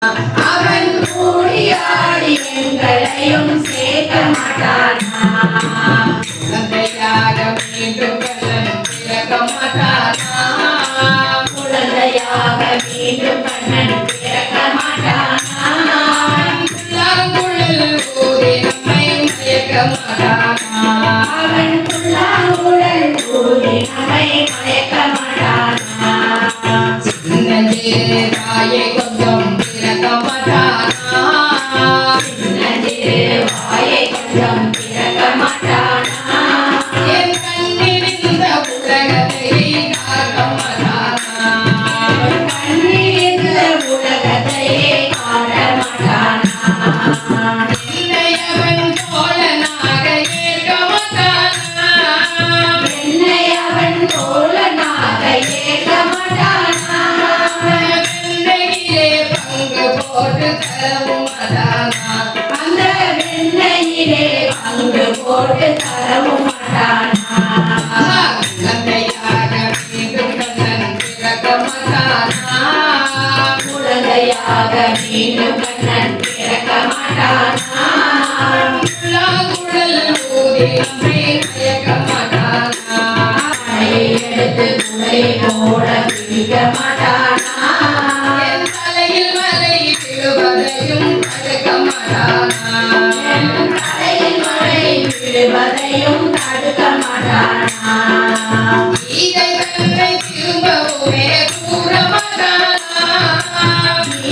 அவன் கூடியாடி எங்களையும் சேர்க்க மாட்டானா குழந்தையாக மீண்டும் கண்ணன் பிறக்க மாட்டானா குழந்தையாக மீண்டும் கண்ணன் பிறக்க மாட்டானா புல்லாங்குழல் ஊதி நம்மை மயக்க மாட்டானா அவன் புல்லாங்குழல் ஊதி நம்மை மயக்க மாட்டானா சின்னஞ்சிறு தாயை கொஞ்சம் பிறக்க மாட்டானா சின்னஞ்சிறு வாயை கொஞ்சம் பிறக்க மாட்டானா என் கண்ணிருந்த உலகத்தை காக்க மாட்டானா கண்ணிருந்த உலகத்தையே காட்ட மாட்டானா என்னையவன் தோழனாக ஏற்க மாட்டானா என்னையவன் தோழனாக ஏற்க மாட்டானா வெண்ணையிலே பங்கு போட்டு தரவும் மாட்டானா அந்த வெண்ணையிலே பங்கு போட்டு தரவும் மாட்டானா குழந்தையாக மீண்டும் கண்ணன் பிறக்க மாட்டானா குழந்தையாக மீண்டும் கண்ணன் பிறக்க மாட்டானா புல்லாங்குழல் ஊதி நம்மை மயக்க மாட்டானா எடுத்து குலை போட பிடிக்க மாட்டானா என் தலையில் மலை விழுவதையும் தடுக்க மாட்டானா என் தலையில் மலை விழுவதையும் தடுக்க மாட்டானா இதை தன்னை திரும்பவுமே கூற மாட்டானா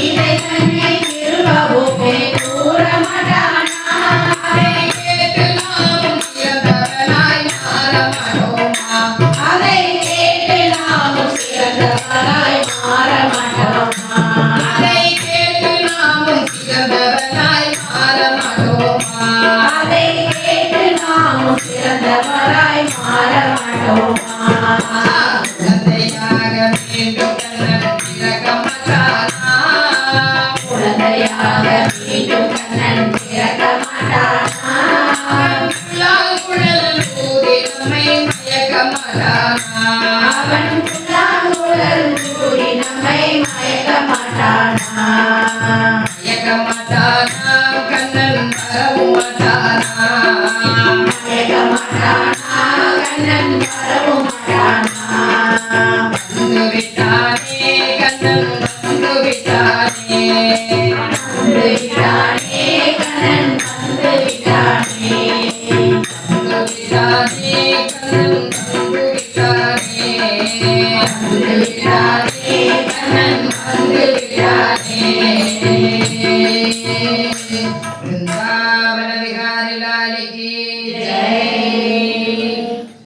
இதை தன்னை திரும்பவுமே கூற மாட்டானா அதை கேட்டு நாமும் சிறந்தவனாய் மாற மாட்டோமா அதை கேட்டு நாமும் சிறந்தவனாய் மாற மாட்டோமா அதை கேட்டு நாமும் சிறந்தவனாய் மாற மாட்டோமா அதை கேட்டு நாமும் சிறந்தவனாய் மாற மாட்டோமா குழந்தையாக மீண்டும் கண்ணன் பிறக்க மாட்டானா குழந்தையாக மீண்டும் கண்ணன் பிறக்க மாட்டானா புல்லாங்குழல் ஊதி நம்மை மயக்க மாட்டானா அவன் புல்லாங்குழல் ஊதி நம்மை மயக்க மாட்டானா மயக்க மாட்டானா கண்ணன் வரவும் மாட்டானா மயக்க மாட்டானா கண்ணன் வரவும் மாட்டானா வந்து விட்டானே கண்ணன் வந்து விட்டானே வந்து விட்டானே கண்ணன் வந்து விட்டானே வந்து விட்டானே கண்ணன் வந்து விட்டானே வந்து விட்டானே கண்ணன் வந்து விட்டானே वृंदावन विहारी लाल की